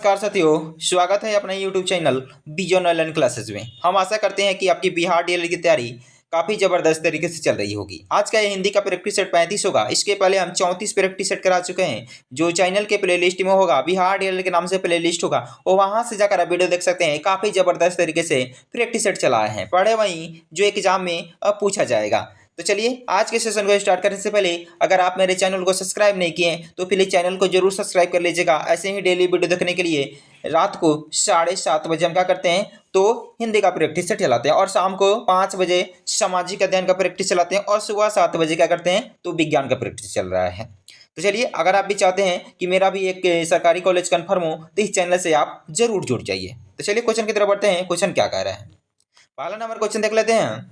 नमस्कार साथियों, स्वागत है अपने YouTube channel bison online classes में। हम आशा करते हैं कि आपकी बिहार डीएलएड की तैयारी काफ़ी ज़बरदस्त तरीके से चल रही होगी। आज का ये हिंदी का प्रैक्टिस सेट 35 होगा। इसके पहले हम 34 प्रैक्टिस सेट करा चुके हैं, जो चैनल के प्लेलिस्ट में होगा, बिहार डीएलएड के नाम से प्लेलिस्ट होगा, और वहाँ से जाकर आप वीडियो देख सकते हैं। काफ़ी ज़बरदस्त तरीके से प्रैक्टिस सेट चलाए हैं, पढ़े वहीं जो एग्जाम में अब पूछा जाएगा। तो चलिए आज के सेशन को स्टार्ट करने से पहले अगर आप मेरे चैनल को सब्सक्राइब नहीं किए तो प्लीज़ चैनल को जरूर सब्सक्राइब कर लीजिएगा। ऐसे ही डेली वीडियो देखने के लिए रात को 7:30 बजे हम क्या करते हैं तो हिंदी का प्रैक्टिस सेट चलाते हैं, और शाम को 5 बजे सामाजिक अध्ययन का प्रैक्टिस चलाते हैं, और सुबह 7 बजे क्या करते हैं तो विज्ञान का प्रैक्टिस चल रहा है। तो चलिए, अगर आप भी चाहते हैं कि मेरा भी एक सरकारी कॉलेज कन्फर्म हो तो इस चैनल से आप जरूर जुड़ जाइए। तो चलिए क्वेश्चन की तरफ बढ़ते हैं। क्वेश्चन क्या कह रहा है, पहला नंबर क्वेश्चन देख लेते हैं।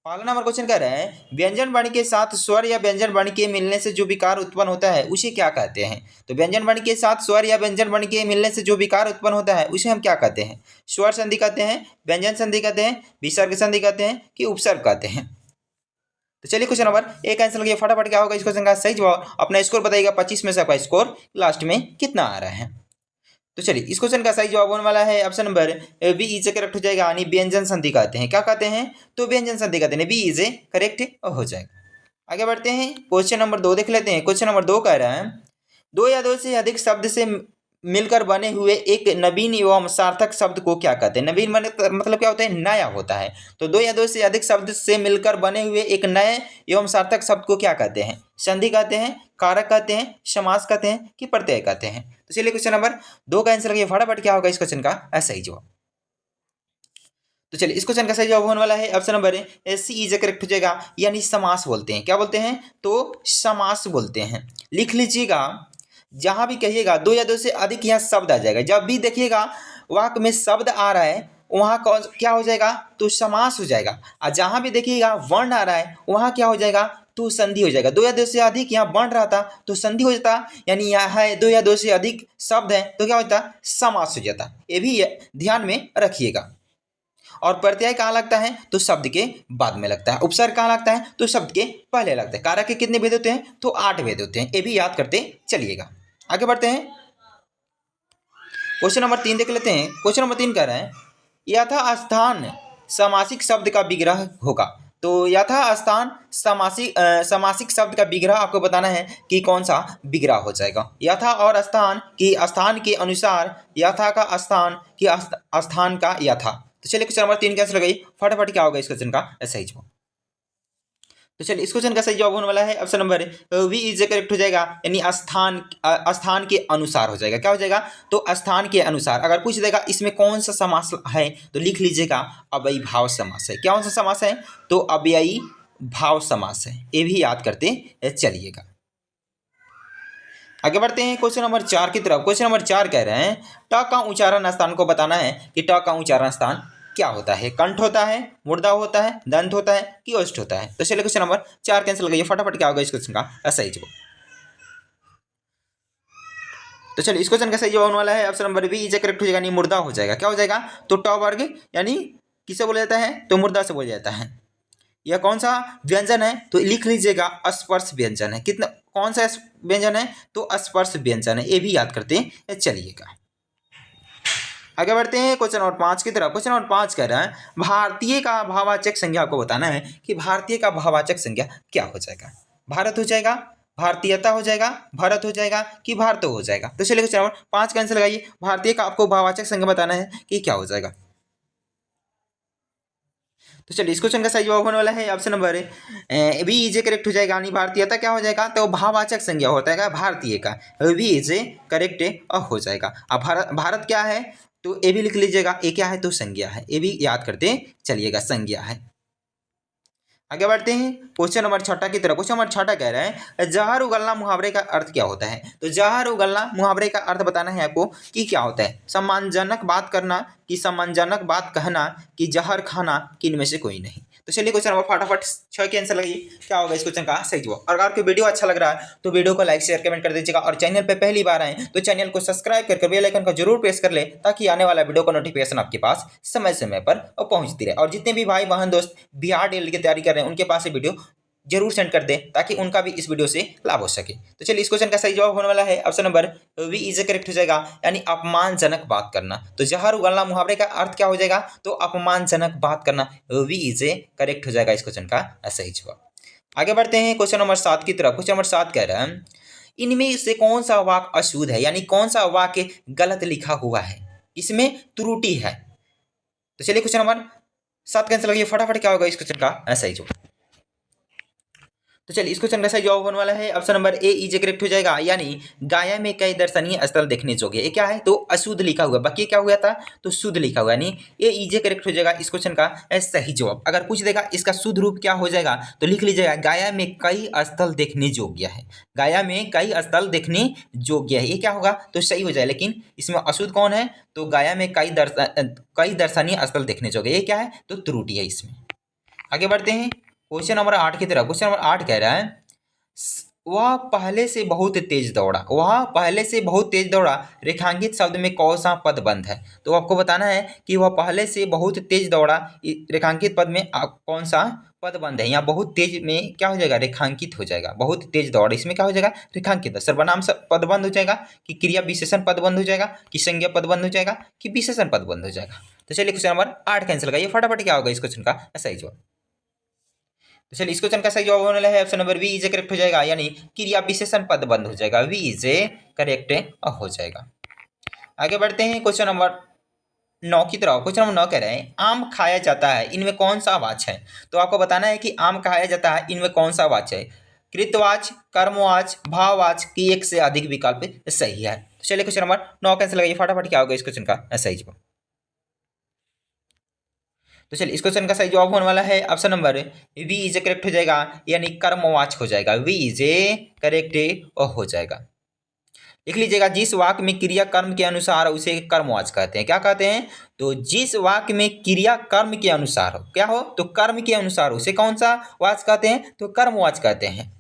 पहला नंबर क्वेश्चन कह रहा है, व्यंजन वाणी के साथ स्वर या व्यंजन वाणी के मिलने से जो विकार उत्पन्न होता है उसे क्या कहते हैं। तो व्यंजन वाणी के साथ स्वर या व्यंजन वाणी के मिलने से जो विकार उत्पन्न होता है उसे हम क्या कहते हैं। स्वर संधि कहते हैं, व्यंजन संधि कहते हैं, विसर्ग संधि कहते हैं कि उपसर्ग कहते हैं। तो चलिए क्वेश्चन नंबर एक आंसर लगे फटाफट क्या होगा इस क्वेश्चन का सही जवाब। अपना स्कोर बताइएगा, 25 में से आपका स्कोर लास्ट में कितना आ रहा है। तो चलिए इस क्वेश्चन का सही जवाब होने वाला है option number B is a correct हो जाएगा, यानी व्यंजन संधि कहते हैं। क्या कहते हैं तो व्यंजन संधि कहते हैं, बी इज ए करेक्ट हो जाएगा। आगे बढ़ते हैं, क्वेश्चन नंबर 2 देख लेते हैं। क्वेश्चन नंबर 2 कह रहा है, दो या दो से अधिक शब्द से मिलकर बने हुए एक नवीन एवं सार्थक शब्द को क्या कहते हैं। नवीन मतलब क्या होता है, नया होता है। तो दो या दो से अधिक शब्द से मिलकर बने हुए एक नए एवं सार्थक शब्द को क्या कहते हैं। संधि कहते हैं, कारक कहते हैं, समास कहते हैं कि प्रत्यय कहते हैं। तो चलिए क्वेश्चन नंबर 2 का आंसर लगे फटाफट क्या होगा इस क्वेश्चन का सही जवाब। तो चलिए इस क्वेश्चन का सही जवाब होने वाला है option number C is correct हो जाएगा, यानी समास बोलते हैं। क्या बोलते हैं तो समास बोलते हैं। लिख लीजिएगा, जहां भी कहिएगा दो या दो से अधिक यहाँ शब्द आ जाएगा। जब भी देखिएगा वाक्य में शब्द आ रहा है वहाँ क्या हो जाएगा तो समास हो जाएगा, और जहां भी देखिएगा वर्ण आ रहा है वहाँ क्या हो जाएगा तो संधि हो जाएगा। दो या दो से अधिक यहाँ वर्ण रहा था तो संधि हो जाता, यानी यहाँ है दो या दो से अधिक शब्द है तो क्या होता समास हो जाता। ये भी ध्यान में रखिएगा। और प्रत्यय कहाँ लगता है तो शब्द के बाद में लगता है। उपसर्ग कहाँ लगता है तो शब्द के पहले लगता है। कारक के कितने भेद होते हैं तो 8 भेद होते हैं, ये भी याद करते चलिएगा। आगे बढ़ते हैं, क्वेश्चन नंबर 3 देख लेते हैं। क्वेश्चन नंबर 3 कह रहे हैं, यथास्थान समासिक शब्द का विग्रह होगा। तो यथास्थान समासिक शब्द का विग्रह आपको बताना है कि कौन सा विग्रह हो जाएगा। यथा और स्थान की स्थान के अनुसार, यथा का स्थान की स्थान का यथा। तो चलिए क्वेश्चन नंबर 3 कैसे लगाई फटाफट क्या होगा इस क्वेश्चन का सही जवाब। तो चलिए इस क्वेश्चन का सही जवाब होने वाला है option number B is correct हो जाएगा, यानी स्थान के अनुसार हो जाएगा। क्या हो जाएगा तो स्थान के अनुसार। अगर पूछ देगा इसमें कौन सा समास है तो लिख लीजिएगा अव्ययी भाव समास है। कौन सा समास है तो अव्ययी भाव समास है, ये भी याद करते चलिएगा। आगे बढ़ते हैं क्वेश्चन नंबर 4 की तरफ। क्वेश्चन नंबर 4 कह रहे हैं, ट का उच्चारण स्थान को बताना है कि ट का उच्चारण स्थान क्या होता है। कंठ होता है, मूर्धा होता है, दंत होता है कि ओष्ठ होता है। तो चलिए क्वेश्चन नंबर 4 कैंसिल लगाइए फटाफट क्या होगा इस क्वेश्चन का सही जवाब। तो चलिए इस क्वेश्चन का सही जवाब होने वाला है option number B is correct हो जाएगा, यानी मूर्धा हो जाएगा। क्या हो जाएगा तो ट वर्ग, यानी किसे बोला जाता है तो मूर्धा से बोला जाता है। यह कौन सा व्यंजन है तो लिख लीजिएगा स्पर्श व्यंजन है। कितना कौन सा व्यंजन है तो स्पर्श व्यंजन है, ये भी याद करते चलिएगा। आगे बढ़ते हैं क्वेश्चन नंबर 5 की तरफ। क्वेश्चन नंबर 5 कह रहा है, भारतीय का भाववाचक संज्ञा को बताना है कि भारतीय का भाववाचक संज्ञा क्या हो जाएगा। भारत हो जाएगा, भारतीयता हो जाएगा, भारत हो जाएगा कि भारत हो जाएगा। तो चलिए क्वेश्चन नंबर 5 का आंसर लगाइए। भारतीय का आपको भाववाचक संज्ञा बताना है कि क्या हो जाएगा। तो चलिए इस क्वेश्चन का सही जवाब होने वाला है option number B is correct हो जाएगा, यानी भारतीयता क्या हो जाएगा तो भाववाचक संज्ञा होता है भारतीय का, बी इज करेक्ट हो जाएगा। अब भारत क्या है तो ये भी लिख लीजिएगा, ये क्या है तो संज्ञा है, ये भी याद करते चलिएगा संज्ञा है। आगे बढ़ते हैं क्वेश्चन नंबर 6 की तरफ। क्वेश्चन नंबर 6 कह रहे हैं, जहर उगलना मुहावरे का अर्थ क्या होता है। तो जहर उगलना मुहावरे का अर्थ बताना है आपको कि क्या होता है। सम्मानजनक बात करना कि सम्मानजनक बात कहना कि जहर खाना कि इनमें से कोई नहीं। तो चलिए क्वेश्चन नंबर फटाफट 6 के आंसर लगाइए क्या होगा इस क्वेश्चन का सही जवाब। और अगर आपको वीडियो अच्छा लग रहा है तो वीडियो को लाइक शेयर कमेंट कर दीजिएगा, और चैनल पे पहली बार आए तो चैनल को सब्सक्राइब करके बेल आइकन को जरूर प्रेस कर ले, ताकि आने वाला वीडियो का नोटिफिकेशन आपके पास समय समय पर पहुंचती रहे। और जितने भी भाई बहन दोस्त बिहार डीएलएड की तैयारी कर रहे हैं उनके पास ये वीडियो जरूर सेंड कर दें ताकि उनका भी इस वीडियो से लाभ हो सके। तो चलिए इस क्वेश्चन का सही जवाब होने वाला है option number B is correct हो जाएगा, यानी अपमानजनक बात करना। तो जहर उगलना मुहावरे का अर्थ क्या हो जाएगा, तो अपमानजनक बात करना। वी इज करेक्ट हो जाएगा इस क्वेश्चन का सही जवाब। आगे बढ़ते हैं क्वेश्चन नंबर 7 की तरफ। क्वेश्चन नंबर 7 कह रहा है इनमें से कौन सा वाक्य अशुद्ध है, यानी कौन सा वाक्य गलत लिखा हुआ है, इसमें त्रुटि है। तो चलिए क्वेश्चन नंबर 7 कैंसिल करिए फटाफट, क्या होगा इस क्वेश्चन का सही जवाब। तो चलिए इस क्वेश्चन का सही जवाब होने वाला है option number A is correct हो जाएगा, यानी गाया में कई दर्शनीय स्थल देखने योग्य। ये क्या है, तो अशुद्ध लिखा हुआ, बाकी क्या हुआ था, तो शुद्ध लिखा हुआ, यानी ए इज करेक्ट हो जाएगा इस क्वेश्चन का सही जवाब। अगर पूछ देगा इसका शुद्ध रूप क्या हो जाएगा, तो लिख लीजिएगा गाया में कई स्थल देखने योग्य है। गाया में कई स्थल देखने योग्य है, ये क्या होगा, तो सही हो जाए। लेकिन इसमें अशुद्ध कौन है, तो गाया में कई दर्शनीय स्थल देखने योग्य, ये क्या है, तो त्रुटि है इसमें। आगे बढ़ते हैं क्वेश्चन नंबर 8 की तरफ। क्वेश्चन नंबर 8 कह रहा है वह पहले से बहुत तेज दौड़ा, वह पहले से बहुत तेज दौड़ा रेखांकित शब्द में कौन सा पद बंद है। तो आपको बताना है कि वह पहले से बहुत तेज दौड़ा, रेखांकित पद में कौन सा पद बंद है। यहाँ बहुत तेज में क्या हो जाएगा, रेखांकित हो जाएगा। बहुत तेज दौड़ा इसमें क्या हो जाएगा, रेखांकित। सर्वनाम पद बंद हो जाएगा, कि क्रिया विशेषण पद बंद हो जाएगा, कि संज्ञा पद बंद हो जाएगा, कि विशेषण पद बंद हो जाएगा। तो चलिए क्वेश्चन नंबर 8 कैंसिल करिए फटाफट, क्या होगा इस क्वेश्चन का सही जवाब। तो चलिए इस क्वेश्चन का सही जवाब होने वाला है option number B is correct हो जाएगा, यानी क्रिया विशेषण पद बंद हो जाएगा, वी इज करेक्ट हो जाएगा। आगे बढ़ते हैं क्वेश्चन नंबर 9 की तरफ। क्वेश्चन नंबर 9 कह रहे हैं आम खाया जाता है, इनमें कौन सा वाच्य है। तो आपको बताना है कि आम खाया जाता है, इनमें कौन सा वाच्य है। कृतवाच्य, कर्मवाच्य, भाववाच्य की एक से अधिक विकल्प सही है। तो चलिए क्वेश्चन नंबर 9 कैंसिल लगाइए फटाफट, क्या होगा इस क्वेश्चन का सही जवाब। तो चलिए इस क्वेश्चन का सही जवाब होने वाला है option number B is correct हो जाएगा, यानी कर्मवाच्य हो जाएगा, वी इज करेक्ट हो जाएगा। लिख लीजिएगा जिस वाक्य में क्रिया कर्म के अनुसार उसे कर्मवाच्य कहते हैं। क्या कहते हैं, तो जिस वाक्य में क्रिया कर्म के अनुसार हो, क्या हो, तो कर्म के अनुसार उसे कौन सा वाच्य कहते हैं, तो कर्मवाच्य कहते हैं।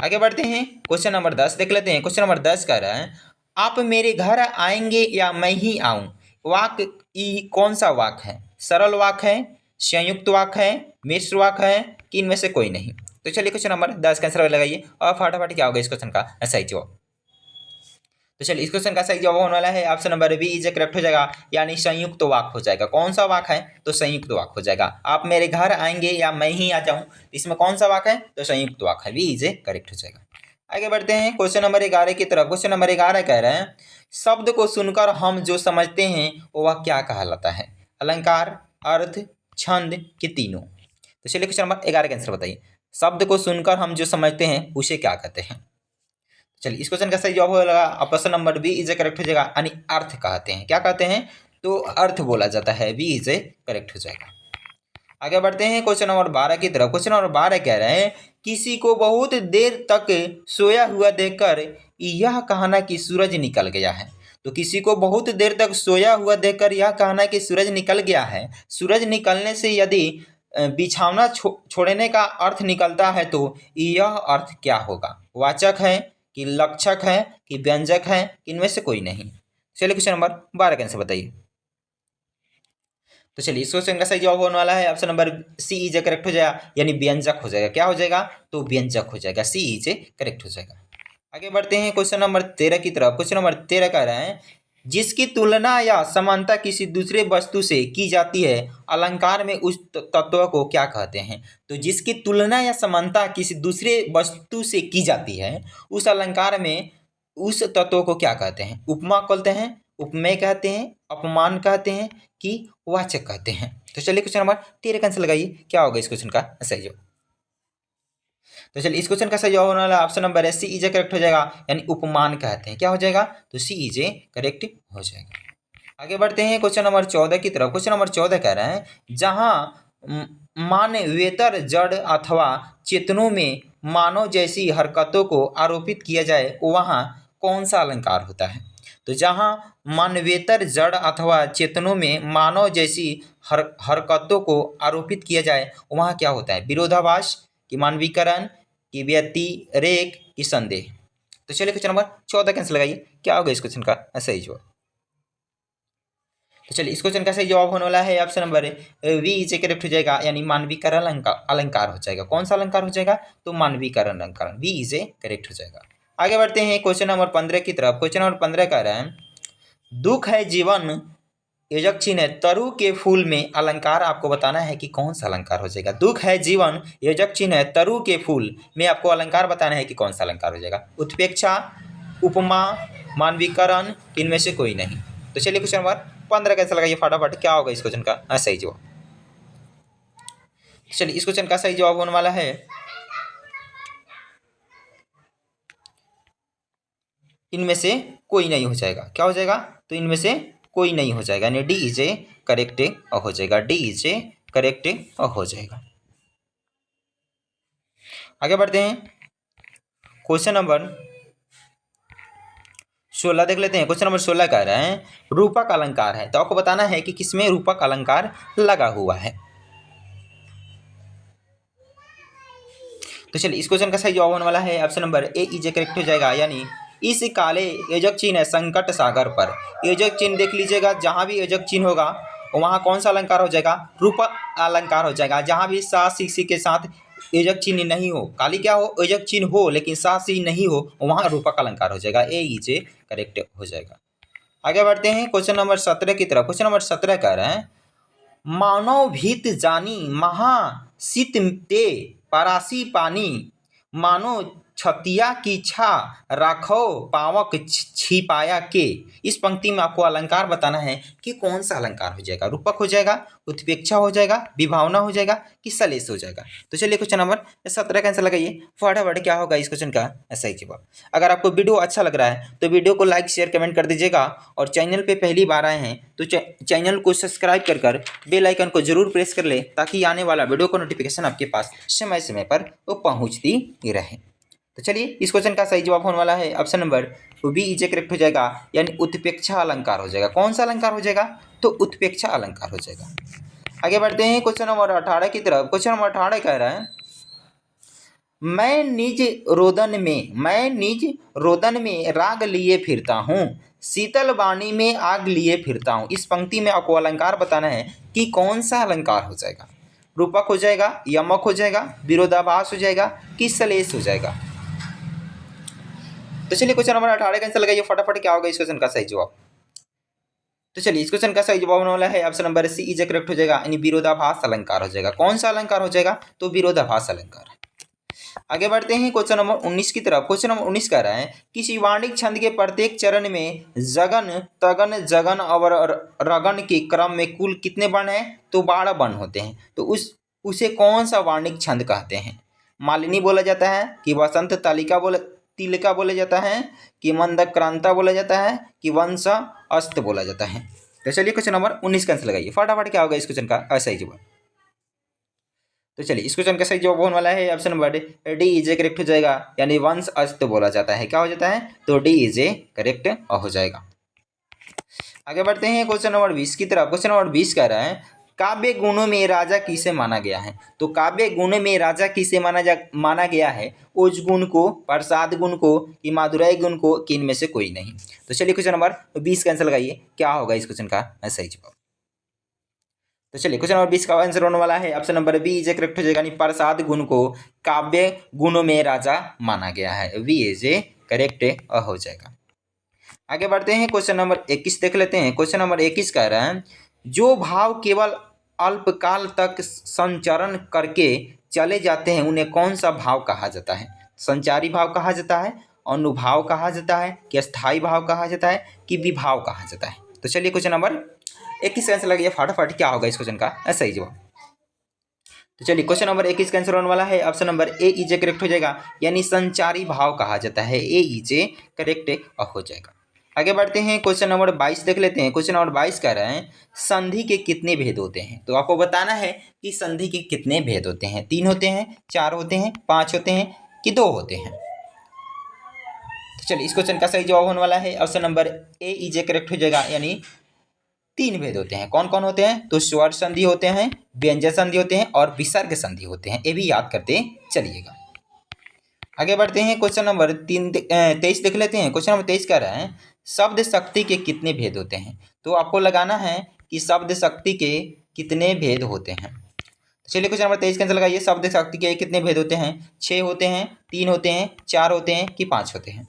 आगे बढ़ते हैं क्वेश्चन नंबर 10 देख लेते हैं। क्वेश्चन नंबर 10 कह रहा है आप मेरे घर आएंगे या मैं ही आऊं, वाक्य कौन सा वाक्य है। सरल वाक्य है, संयुक्त वाक्य है, मिश्र वाक्य है, कि इनमें से कोई नहीं। तो चलिए क्वेश्चन नंबर 10 का आंसर लगाइए और फटाफट क्या होगा इस क्वेश्चन का सही जवाब। तो चलिए इस क्वेश्चन का सही जवाब होने वाला है option number B is correct हो जाएगा, यानी संयुक्त वाक्य हो जाएगा। कौन सा वाक्य है, तो संयुक्त वाक्य हो जाएगा। आप मेरे घर आएंगे या मैं ही आ जाऊं, इसमें कौन सा वाक्य है, तो संयुक्त वाक्य है, बी इज करेक्ट हो जाएगा। आगे बढ़ते हैं क्वेश्चन नंबर 11 की तरफ। क्वेश्चन नंबर 11 कह रहे हैं शब्द को सुनकर हम जो समझते हैं वह क्या कहलाता है। अलंकार, अर्थ, छंद, के तीनों। तो चलिए क्वेश्चन नंबर 11 का आंसर बताइए। शब्द को सुनकर हम जो समझते हैं उसे क्या कहते हैं। चलिए इस क्वेश्चन का सही जवाब होगा option number B is correct हो जाएगा, यानी अर्थ कहते हैं। क्या कहते हैं, तो अर्थ बोला जाता है, बी इज करेक्ट हो जाएगा। आगे बढ़ते हैं क्वेश्चन नंबर 12 की तरफ। क्वेश्चन नंबर 12 कह रहे हैं किसी को बहुत देर तक सोया हुआ देखकर यह कहना कि सूरज निकल गया है। तो किसी को बहुत देर तक सोया हुआ देखकर यह कहना कि सूरज निकल गया है, सूरज निकलने से यदि बिछावना छोड़ने का अर्थ निकलता है तो यह अर्थ क्या होगा। वाचक है, कि लक्षक है, कि व्यंजक है, कि इनमें से कोई नहीं। चलिए क्वेश्चन नंबर 12 का आंसर बताइए। तो चलिए इस क्वेश्चन का सही जवाब होने वाला है option number C is correct हो जाएगा, यानी व्यंजक हो जाएगा। क्या हो जाएगा, तो व्यंजक हो जाएगा, सी इज करेक्ट हो जाएगा। आगे बढ़ते हैं क्वेश्चन नंबर 13 की तरफ। क्वेश्चन नंबर 13 कह रहे हैं जिसकी तुलना या समानता किसी दूसरे वस्तु से की जाती है अलंकार में उस तत्व को क्या कहते हैं। तो जिसकी तुलना या समानता किसी दूसरे वस्तु से की जाती है उस अलंकार में उस तत्व को क्या कहते हैं। उपमा कहते हैं, उपमेय कहते हैं, अपमान कहते हैं, कि वाचक कहते हैं। तो चलिए क्वेश्चन नंबर 13 का आंसर लगाइए, क्या होगा इस क्वेश्चन का सही जवाब। तो चलिए इस क्वेश्चन का सही जवाब होने वाला ऑप्शन नंबर है सी इज करेक्ट हो जाएगा, यानी उपमान कहते हैं। क्या हो जाएगा, तो सी इज करेक्ट हो जाएगा। आगे बढ़ते हैं क्वेश्चन नंबर 14 की तरफ। क्वेश्चन नंबर 14 कह रहे हैं जहां मानवेतर जड़ अथवा चेतनों में मानव जैसी हरकतों को आरोपित किया जाए वहां कौन सा अलंकार होता है। तो जहां मानवेतर जड़ अथवा चेतनों में मानव जैसी हरकतों को आरोपित किया जाए वहां क्या होता है। विरोधाभास, कि मानवीकरण, कि व्यतिरेक, कि संदेह। तो चलिए क्वेश्चन नंबर 14 कैंसिल लगाइए, क्या होगा इस क्वेश्चन का सही जवाब। तो चलिए इस क्वेश्चन का सही जवाब होने वाला है option number B is a correct हो जाएगा, यानी मानवीकरण अलंकार हो जाएगा। कौन सा अलंकार हो जाएगा? तो मानवीकरण अलंकार, वी इज ए करेक्ट हो जाएगा। आगे बढ़ते हैं क्वेश्चन नंबर 15 की तरफ। क्वेश्चन नंबर 15 कह रहा है दुख है जीवन योजक चिन्ह है तरु के फूल में अलंकार आपको बताना है कि कौन सा अलंकार हो जाएगा। दुख है जीवन योजक चिन्ह है तरु के फूल में आपको अलंकार बताना है कि कौन सा अलंकार हो जाएगा। उत्प्रेक्षा, उपमा, मानवीकरण, इनमें से कोई नहीं। तो चलिए क्वेश्चन नंबर 15 कैसा लगाइए फटाफट, क्या होगा इस क्वेश्चन का सही जवाब। चलिए इस क्वेश्चन का सही जवाब होने वाला है इनमें से कोई नहीं हो जाएगा। क्या हो जाएगा? तो इनमें से कोई नहीं हो जाएगा, यानी डी इज ए करेक्ट हो जाएगा। डी इज ए करेक्ट हो जाएगा। आगे बढ़ते हैं क्वेश्चन नंबर 16 देख लेते हैं। क्वेश्चन नंबर 16 कह रहे हैं रूपक अलंकार है, तो आपको बताना है कि किसमें रूपक अलंकार लगा हुआ है। तो चलिए इस क्वेश्चन का सही जवाब होने वाला है option number A is a correct हो जाएगा, यानी इस काले योजक चिन्ह है संकट सागर पर। योजक चिन्ह देख लीजिएगा, जहां भी योजक चिन्ह होगा वहां कौन सा अलंकार हो जाएगा? रूपक अलंकार हो जाएगा। जहां भी सा सी के साथ योजक चिन्ह नहीं हो, खाली क्या हो योजक चिन्ह हो लेकिन सा सी नहीं हो, वहां रूपक अलंकार हो जाएगा। ए इज ए करेक्ट हो जाएगा। आगे बढ़ते हैं क्वेश्चन नंबर 17 की तरफ। क्वेश्चन नंबर 17 कह रहे हैं मानव भीत जानी महा शीत ते परासी पानी, मानो छतिया की छा राखो पावक छिपाया के। इस पंक्ति में आपको अलंकार बताना है कि कौन सा अलंकार हो जाएगा। रूपक हो जाएगा, उत्प्रेक्षा हो जाएगा, विभावना हो जाएगा कि सलेस हो जाएगा। तो चलिए क्वेश्चन नंबर 17 का आंसर लगाइए फटाफट, क्या होगा इस क्वेश्चन का सही जवाब। अगर आपको वीडियो अच्छा लग रहा है तो वीडियो को लाइक शेयर कमेंट कर दीजिएगा, और चैनल पे पहली बार आए हैं तो चैनल को सब्सक्राइब कर बेल आइकन को जरूर प्रेस कर ले, ताकि आने वाला वीडियो का नोटिफिकेशन आपके पास समय समय पर वो पहुँचती रहे। तो चलिए इस क्वेश्चन का सही जवाब होने वाला है option number B is a correct हो जाएगा, यानी उत्प्रेक्षा अलंकार हो जाएगा। कौन सा अलंकार हो जाएगा? तो उत्प्रेक्षा अलंकार हो जाएगा। आगे बढ़ते हैं क्वेश्चन नंबर 18 की तरफ। क्वेश्चन नंबर 18 कह रहा है मैं निज रोदन में राग लिए फिरता हूँ, शीतल वाणी में आग लिए फिरता हूँ। इस पंक्ति में आपको अलंकार बताना है कि कौन सा अलंकार हो जाएगा। रूपक हो जाएगा, यमक हो जाएगा, विरोधाभास हो जाएगा कि सलेस हो जाएगा। तो चलिए क्वेश्चन नंबर 18 का आंसर लगाइए फटाफट, क्या होगा इस क्वेश्चन का सही जवाब। तो चलिए इस क्वेश्चन का सही जवाब होने वाला है option number C is correct हो जाएगा, यानी विरोधाभास अलंकार हो जाएगा। कौन सा अलंकार हो जाएगा? तो विरोधाभास अलंकार। आगे बढ़ते हैं क्वेश्चन नंबर 19 की तरफ। क्वेश्चन नंबर 19 कह रहा है किसी वार्णिक छंद के प्रत्येक चरण में जगन, तगन, जगन और रगन के क्रम में कुल कितने वर्ण हैं? तो 12 वर्ण होते हैं। तो उसे कौन सा वार्णिक छंद कहते हैं? मालिनी बोला जाता है कि वसंत तिलका बोला जाता है कि मंदक्रांता बोला जाता है कि वंश अस्त बोला जाता है। तो चलिए क्वेश्चन नंबर 19 का आंसर लगाइए फटाफट, क्या होगा इस क्वेश्चन का सही जवाब। तो चलिए इस क्वेश्चन का सही जवाब होने वाला है option number D is a correct हो जाएगा, यानी वंश अस्त बोला जाता है। क्या हो जाता है? तो डी इज ए करेक्ट हो जाएगा। आगे बढ़ते हैं क्वेश्चन नंबर 20 की तरफ। क्वेश्चन नंबर 20 कह रहा है काव्य गुणों में राजा किसे माना गया है? तो काव्य गुण में राजा किसे माना गया है? ओज गुण को, प्रसाद गुण को कि माधुर्य गुण को कि इनमें से कोई नहीं। तो चलिए क्वेश्चन नंबर 20 का आंसर लगाइए, क्या होगा इस क्वेश्चन का सही जवाब। तो चलिए क्वेश्चन नंबर 20 का आंसर होने वाला है option number B is a correct हो जाएगा, यानी प्रसाद गुण को काव्य गुणों में राजा माना गया है। वी इज ए करेक्ट हो जाएगा। आगे बढ़ते हैं क्वेश्चन नंबर 21 देख लेते हैं। क्वेश्चन नंबर 21 कह रहा है जो भाव केवल अल्पकाल तक संचरण करके चले जाते हैं उन्हें कौन सा भाव कहा जाता है? संचारी भाव कहा जाता है, अनुभाव कहा जाता है कि स्थायी भाव कहा जाता है कि विभाव कहा जाता है। तो चलिए क्वेश्चन नंबर 21 का आंसर लगाइए फटाफट, क्या होगा इस क्वेश्चन का सही जवाब। तो चलिए क्वेश्चन नंबर 21 का आंसर होने वाला है option number A is a correct हो जाएगा, यानी संचारी भाव कहा जाता है। ए इज ए करेक्ट हो जाएगा। आगे बढ़ते हैं क्वेश्चन नंबर 22 देख लेते हैं। क्वेश्चन नंबर 22 कह रहे हैं संधि के कितने भेद होते हैं? तो आपको बताना है कि संधि के कितने भेद होते हैं। 3 होते हैं, 4 होते हैं, 5 होते हैं कि 2 होते हैं। तो चलिए इस क्वेश्चन का सही जवाब होने वाला है option number A is a correct हो जाएगा, यानी 3 भेद होते हैं। कौन कौन होते हैं? तो स्वर संधि होते हैं, व्यंजन संधि होते हैं और विसर्ग संधि होते हैं। ये भी याद करते चलिएगा। आगे बढ़ते हैं क्वेश्चन नंबर 23 देख लेते हैं। क्वेश्चन नंबर 23 कह रहा है शब्द शक्ति के कितने भेद होते हैं? तो आपको लगाना है कि शब्द शक्ति के कितने भेद होते हैं। तो चलिए क्वेश्चन नंबर 23 का आंसर लगाइए। शब्द शक्ति के कितने भेद होते हैं? 6 होते हैं, 3 होते हैं, 4 होते हैं कि 5 होते हैं?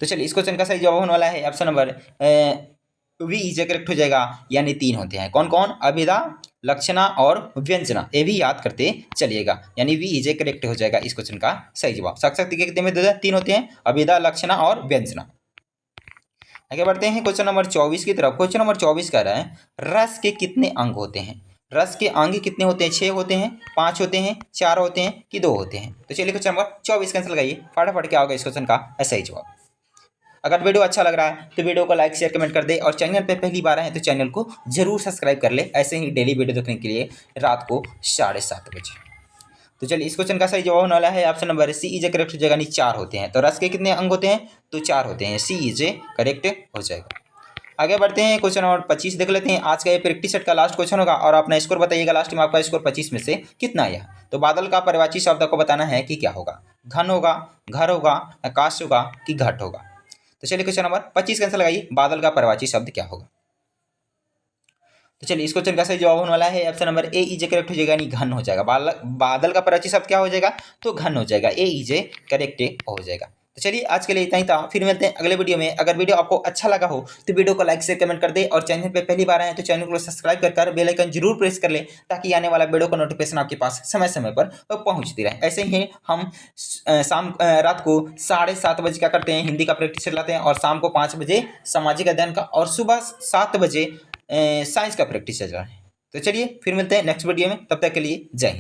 तो चलिए इस क्वेश्चन का सही जवाब होने वाला है option number B is correct हो जाएगा, यानी 3 होते हैं। कौन कौन? अभिधा, लक्षणा और व्यंजना। ये भी याद करते चलिएगा, यानी वी इज करेक्ट हो जाएगा इस क्वेश्चन का सही जवाब। शक्ति के कितने भेद होते हैं? 3 होते हैं, अभिधा, लक्षणा और व्यंजना। आगे बढ़ते हैं क्वेश्चन नंबर 24 की तरफ। क्वेश्चन नंबर 24 कह रहा है रस के कितने अंग होते हैं? रस के अंग कितने होते हैं? 6 होते हैं, 5 होते हैं, 4 होते हैं कि 2 होते हैं? तो चलिए क्वेश्चन नंबर 24 कैंसिल लगाइए, फटाफट क्या होगा इस क्वेश्चन का सही जवाब। अगर वीडियो अच्छा लग रहा है तो वीडियो को लाइक शेयर कमेंट कर दे, और चैनल पे पहली बार आए तो चैनल को जरूर सब्सक्राइब कर ले, ऐसे ही डेली वीडियो देखने के लिए रात को 7:30 बजे। तो चलिए इस क्वेश्चन का सही जवाब होने वाला है option number C is correct हो जाएगा, यानी 4 होते हैं। तो रस के कितने अंग होते हैं? तो 4 होते हैं, सी इज करेक्ट हो जाएगा। आगे बढ़ते हैं क्वेश्चन नंबर 25 देख लेते हैं। आज का ये प्रैक्टिस सेट का लास्ट क्वेश्चन होगा और अपना स्कोर बताइएगा लास्ट में आपका स्कोर 25 में से कितना आया। तो बादल का पर्यायवाची शब्द को बताना है कि क्या होगा। घन होगा, घर होगा, आकाश होगा कि घट होगा? तो चलिए क्वेश्चन नंबर 25 का आंसर लगाइए, बादल का पर्यायवाची शब्द क्या होगा। तो चलिए इस क्वेश्चन का सही जवाब होने वाला है option number A is correct हो जाएगा, यानी घन हो जाएगा। बादल का पर्यायवाची शब्द क्या हो जाएगा? तो घन हो जाएगा, ए इज करेक्ट हो जाएगा। तो चलिए आज के लिए इतना ही था, फिर मिलते हैं अगले वीडियो में। अगर वीडियो आपको अच्छा लगा हो तो वीडियो को लाइक शेयर कमेंट कर दे, और चैनल पे पहली बार आए तो चैनल को सब्सक्राइब कर बेल आइकन जरूर प्रेस कर ले, ताकि आने वाला वीडियो का नोटिफिकेशन आपके पास समय समय पर पहुंचती रहे। ऐसे ही हम रात को 7:30 बजे क्या करते हैं, हिंदी का प्रैक्टिस चलाते हैं, और शाम को 5 बजे सामाजिक अध्ययन का, और सुबह 7 बजे साइंस का प्रैक्टिस चल रहा है। तो चलिए फिर मिलते हैं नेक्स्ट वीडियो में, तब तक के लिए जय हिंद।